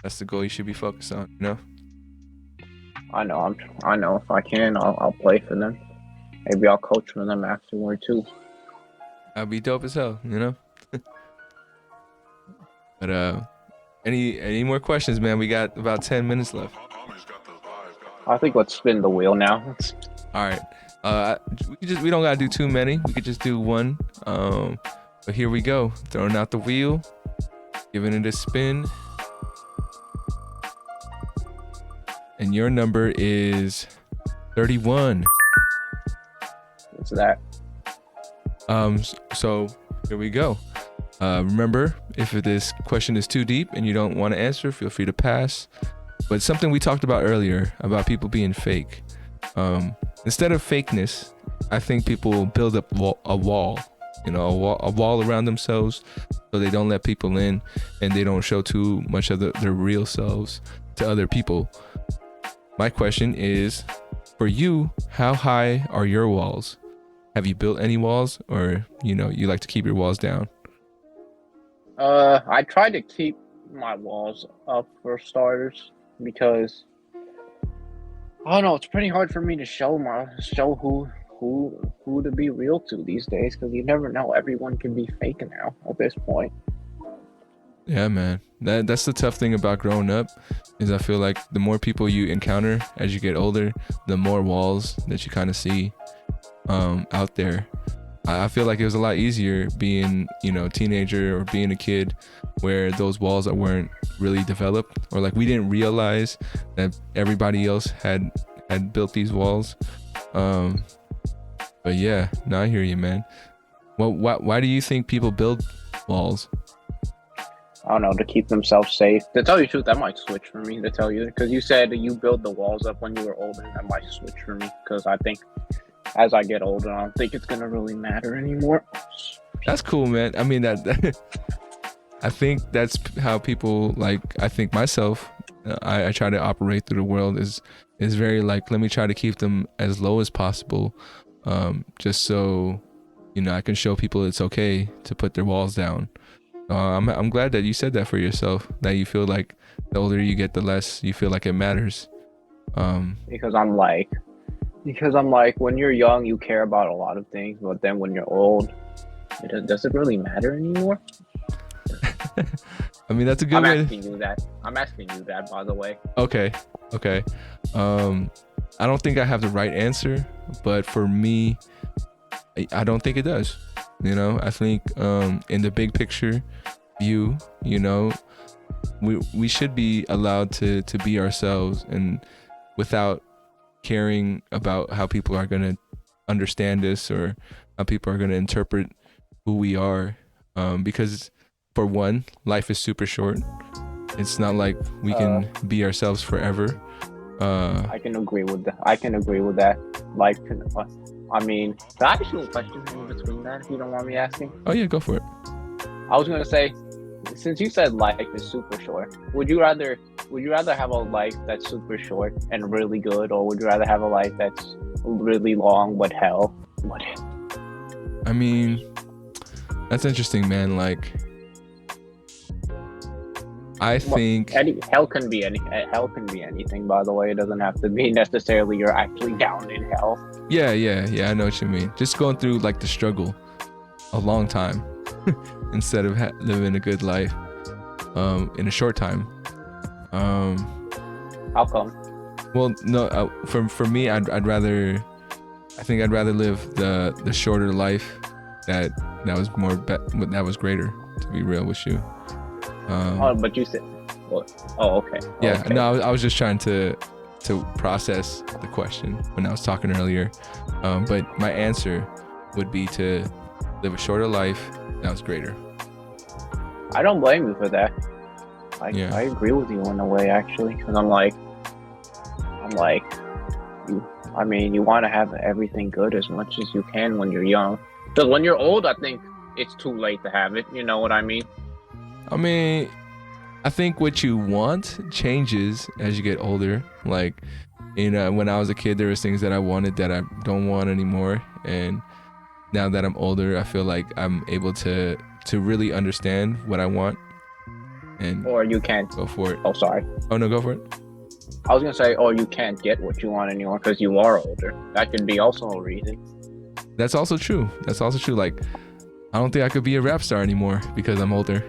That's the goal you should be focused on. You know. I know. If I can, I'll play for them. Maybe I'll coach for them afterward too. That'd be dope as hell. You know. But any more questions, man? We got about 10 minutes left. I think let's spin the wheel now. All right. We don't gotta do too many. We could just do one. But here we go. Throwing out the wheel, giving it a spin. And your number is 31. What's that? So here we go. Remember, if this question is too deep and you don't want to answer, feel free to pass. But something we talked about earlier about people being fake. Instead of fakeness, I think people build up a wall, you know, a wall around themselves, so they don't let people in and they don't show too much of their real selves to other people. My question is, for you, how high are your walls? Have you built any walls, or you like to keep your walls down? I try to keep my walls up for starters, because I don't know, it's pretty hard for me to show who to be real to these days, because you never know. Everyone can be fake now at this point. Yeah, man. That's the tough thing about growing up, is I feel like the more people you encounter as you get older, the more walls that you kind of see out there. I feel like it was a lot easier being, a teenager or being a kid, where those walls weren't really developed, or like we didn't realize that everybody else had built these walls. But yeah, no, I hear you, man. Well, why do you think people build walls? I don't know, to keep themselves safe. To tell you the truth, that might switch for me, to tell you, because you said you build the walls up when you were older. That might switch for me, because I think as I get older, I don't think it's gonna really matter anymore. That's cool, man. I mean, that I think that's how people, like, I think myself, I try to operate through the world is very like, let me try to keep them as low as possible, just so I can show people it's okay to put their walls down. I'm glad that you said that for yourself, that you feel like the older you get, the less you feel like it matters. Because I'm like, when you're young, you care about a lot of things, but then when you're old, does it really matter anymore? I mean, that's a good way. I'm asking you that, by the way. Okay. I don't think I have the right answer, but for me, I don't think it does. I think in the big picture view, we should be allowed to be ourselves, and without caring about how people are going to understand us or how people are going to interpret who we are, because for one, life is super short. It's not like we can be ourselves forever. I can agree with that. Life can. I mean, can I ask you a question in between that, if you don't mind me asking? Oh yeah, go for it. I was gonna say, since you said life is super short, would you rather have a life that's super short and really good, or would you rather have a life that's really long but hell? I mean, that's interesting, man. Like, I think hell can be anything. By the way, it doesn't have to be necessarily you're actually down in hell. Yeah. I know what you mean. Just going through like the struggle a long time instead of living a good life in a short time. How come? Well, no, for me, I'd rather, I think I'd rather live the shorter life that that was greater. To be real with you. But you said, what? Oh, okay. Yeah, Okay. no, I was just trying to process the question when I was talking earlier. But my answer would be to live a shorter life that was greater. I don't blame you for that. Yeah. I agree with you in a way, actually, because I'm like, you want to have everything good as much as you can when you're young. Because when you're old, I think it's too late to have it. You know what I mean? I mean, I think what you want changes as you get older. Like, when I was a kid, there was things that I wanted that I don't want anymore. And now that I'm older, I feel like I'm able to really understand what I want and Or you can't. go for it. Oh, sorry. Oh, no, go for it. I was gonna say, or you can't get what you want anymore because you are older. That could be also a reason. That's also true. Like, I don't think I could be a rap star anymore because I'm older.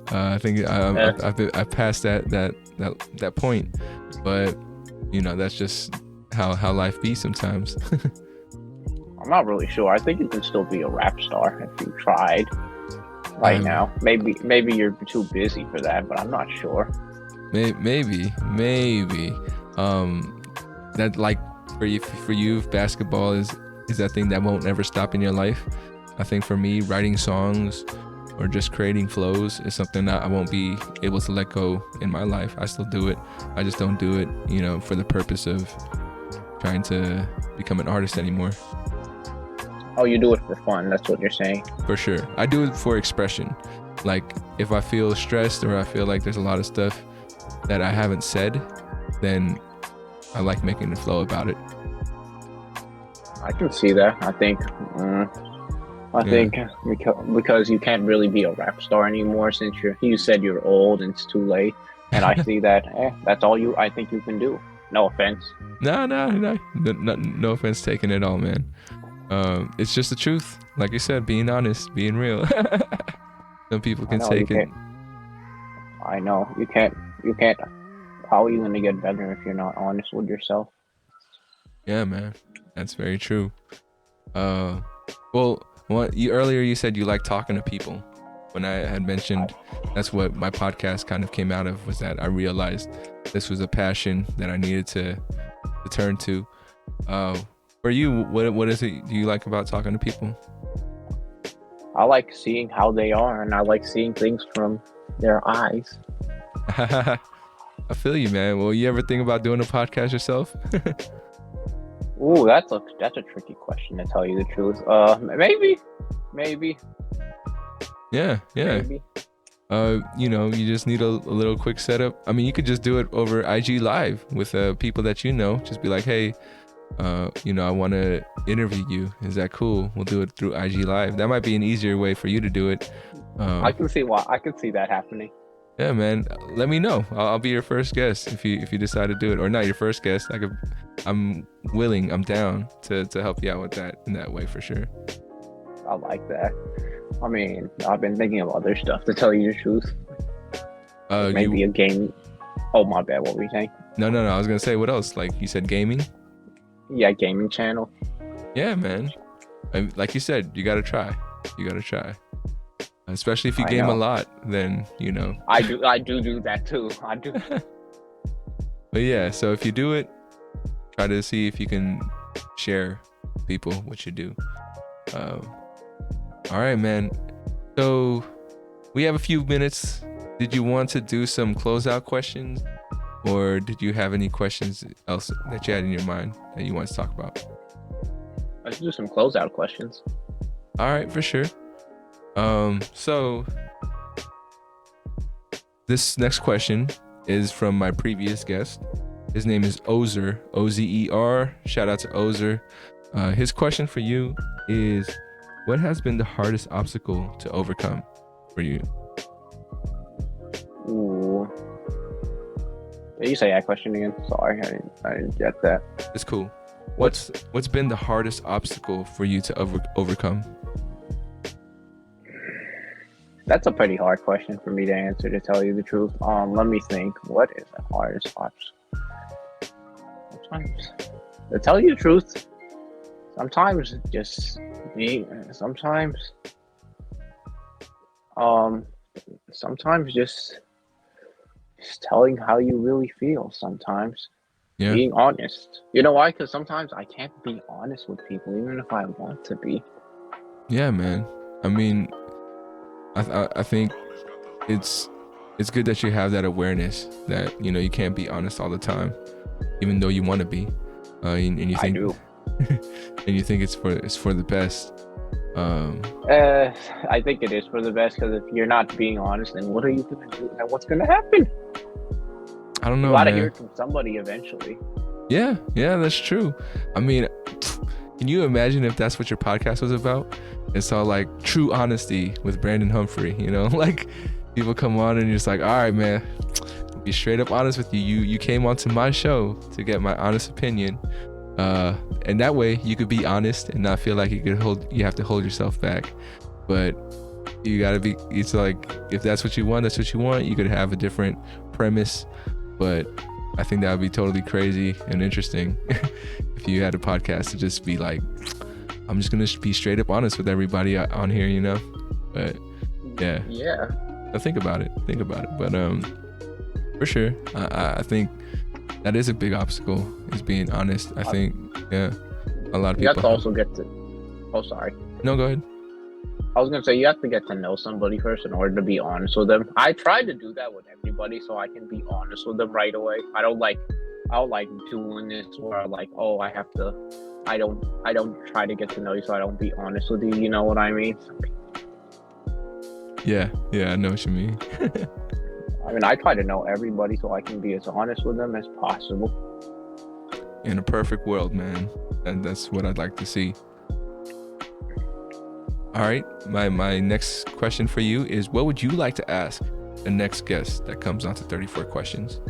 I think I've passed that point. But that's just how life be sometimes. I'm not really sure. I think you can still be a rap star if you tried. Right now, maybe you're too busy for that, but I'm not sure. Maybe. That, like, for you, basketball is that thing that won't ever stop in your life. I think for me, writing songs or just creating flows is something that I won't be able to let go in my life. I still do it. I just don't do it, for the purpose of trying to become an artist anymore. Oh, you do it for fun. That's what you're saying. For sure. I do it for expression. Like, if I feel stressed or I feel like there's a lot of stuff that I haven't said, then I like making the flow about it. I can see that. I think because you can't really be a rap star anymore since you said you're old and it's too late. And I see that that's all I think you can do. No offense. No offense taken at all, man. It's just the truth. Like you said, being honest, being real. Some people can take it. I know. You can't. How are you going to get better if you're not honest with yourself? Yeah, man. That's very true. Well, earlier you said you like talking to people. When I had mentioned that's what my podcast kind of came out of, was that I realized this was a passion that I needed to turn to. For you, what is it do you like about talking to people? I like seeing how they are, and I like seeing things from their eyes. I feel you, man. Well, you ever think about doing a podcast yourself? Ooh, that's a tricky question, to tell you the truth. Maybe. Yeah. Maybe. You just need a little quick setup. I mean, you could just do it over IG Live with people that you know. Just be like, hey, I want to interview you. Is that cool? We'll do it through IG Live. That might be an easier way for you to do it. I can see that happening. Yeah, man. Let me know. I'll be your first guest if you decide to do it, or not your first guest. I'm willing. I'm down to help you out with that in that way for sure. I like that. I mean, I've been thinking of other stuff, to tell you the truth. Maybe a game. Oh, my bad. What were you saying? No. I was gonna say, what else? Like you said, gaming. Yeah, gaming channel. Yeah, man. Like you said, you gotta try. Especially if you game a lot, then I do that too. I do. But yeah, so if you do it, try to see if you can share people what you do. All right, man. So we have a few minutes. Did you want to do some closeout questions, or did you have any questions else that you had in your mind that you want to talk about? Let's do some closeout questions. All right, for sure. So this next question is from my previous guest. His name is Ozer, Ozer. Shout out to Ozer. His question for you is, what has been the hardest obstacle to overcome for you? Ooh. Did you say that question again? Sorry, I didn't get that. It's cool. What's been the hardest obstacle for you to overcome? That's a pretty hard question for me to answer, to tell you the truth. Let me think. What is the hardest option? Sometimes, to tell you the truth, sometimes just being, um, sometimes just telling how you really feel. Sometimes Yeah. being honest. You know why? Because sometimes I can't be honest with people, even if I want to be. Yeah, man. I mean, I think it's good that you have that awareness that, you know, you can't be honest all the time, even though you want to be, and you I think do. and you think it's for the best. I think it is for the best, because if you're not being honest, then what are you gonna do? Then what's gonna happen? I don't You know, gotta man. hear it from somebody eventually. Yeah, that's true. I mean, can you imagine if that's what your podcast was about? It's all like true honesty with Brandon Humphrey, you know? Like people come on and you're just like, all right, man, be straight up honest with you. You came onto my show to get my honest opinion. And that way you could be honest and not feel like you have to hold yourself back. But you gotta be, it's like, if that's what you want, that's what you want. You could have a different premise, but I think that would be totally crazy and interesting if you had a podcast to just be like, I'm just gonna be straight up honest with everybody on here, you know? But Yeah. I think about it. But for sure, I think that is a big obstacle, is being honest. I think, a lot of people. You have to also get to. Oh, sorry. No, go ahead. I was gonna say, you have to get to know somebody first in order to be honest with them. I try to do that with everybody so I can be honest with them right away. I don't like doing this where I'm like, oh, I don't try to get to know you so I don't be honest with you. You know what I mean? Yeah, I know what you mean. I mean, I try to know everybody so I can be as honest with them as possible. In a perfect world, man, and that's what I'd like to see. All right, my next question for you is, what would you like to ask the next guest that comes on to 34 Questions?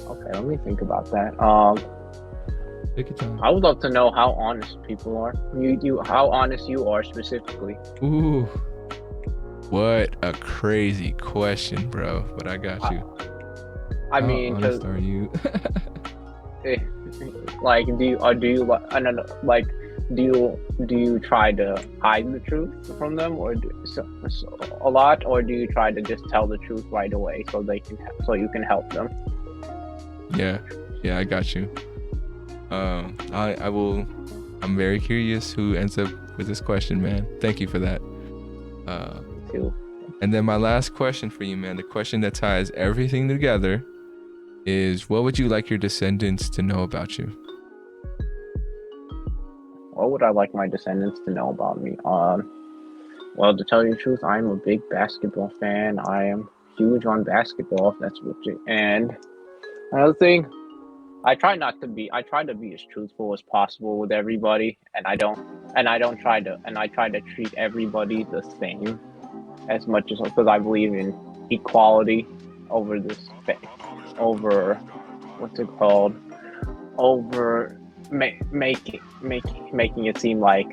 Okay, let me think about that. Take your time. I would love to know how honest people are. How honest you are specifically. Ooh, what a crazy question, bro. But I got you. I How mean, honest are you? like, do you try to hide the truth from them, or a lot, or do you try to just tell the truth right away so you can help them? Yeah, I got you. I will. I'm very curious who ends up with this question, man. Thank you for that. Too. And then my last question for you, man, the question that ties everything together is, what would you like your descendants to know about you? What would I like my descendants to know about me? Well, to tell you the truth, I'm a big basketball fan. I am huge on basketball. And another thing, I try to be as truthful as possible with everybody, and I try to treat everybody the same as much as, because I believe in equality over what's it called? Over making it seem like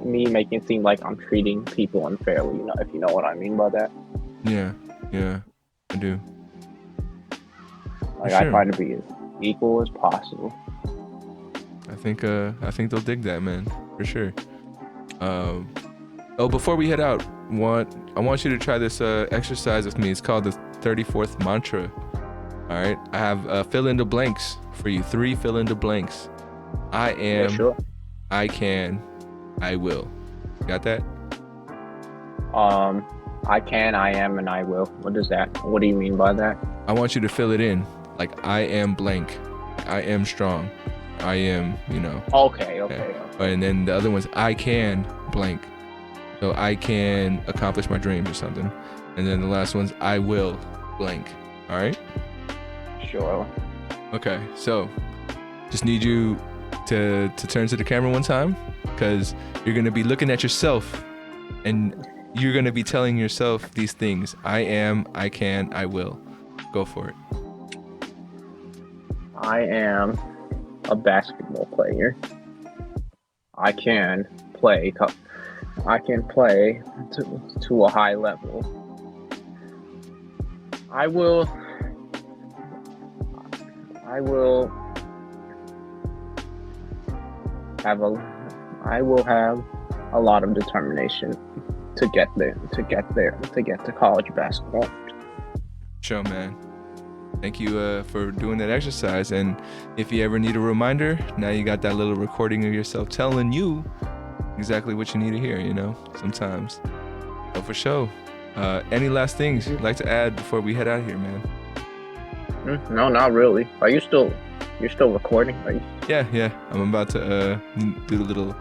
making it seem like I'm treating people unfairly, you know, if you know what I mean by that. Yeah, I do. Like, For sure. I try to be as equal as possible. I think they'll dig that, man, for sure. Before we head out, I want you to try this exercise with me. It's called the 34th mantra. All right, I have fill in the blanks for you. 3 fill in the blanks. I am. Yeah, sure. I can. I will. Got that? I can, I am, and I will. What do you mean by that? I want you to fill it in. Like, I am blank. I am strong. I am, you know. Okay. And then the other one's, I can blank. So I can accomplish my dreams or something. And then the last one's, I will blank. All right? Sure. Okay, so just need you to turn to the camera one time, because you're going to be looking at yourself and you're going to be telling yourself these things. I am, I can, I will. Go for it. I am a basketball player. I can play. I can play to a high level. I will have a lot of determination to get to college basketball. Sure, man. Thank you for doing that exercise. And if you ever need a reminder, now you got that little recording of yourself telling you exactly what you need to hear, sometimes. But for sure. Any last things you'd like to add before we head out of here, man? No, not really. You're still recording? Are you? Yeah. I'm about to do the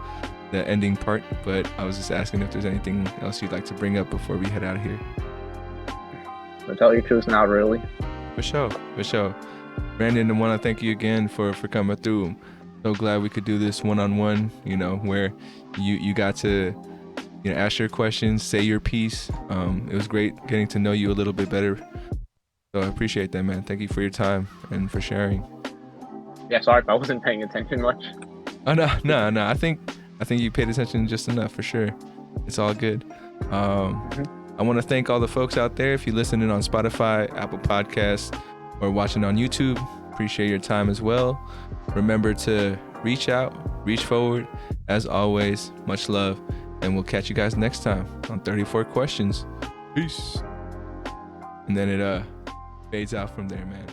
ending part, but I was just asking if there's anything else you'd like to bring up before we head out of here. To tell you the truth, not really. For sure. Brandon, I want to thank you again for coming through. So glad we could do this one-on-one, where you got to ask your questions, say your piece. It was great getting to know you a little bit better. So I appreciate that, man. Thank you for your time and for sharing. Yeah, sorry if I wasn't paying attention much. Oh, no. I think you paid attention just enough, for sure. It's all good. I want to thank all the folks out there. If you're listening on Spotify, Apple Podcasts, or watching on YouTube, appreciate your time as well. Remember to reach out, reach forward. As always, much love, and we'll catch you guys next time on 34 Questions. Peace. And then it fades out from there, man.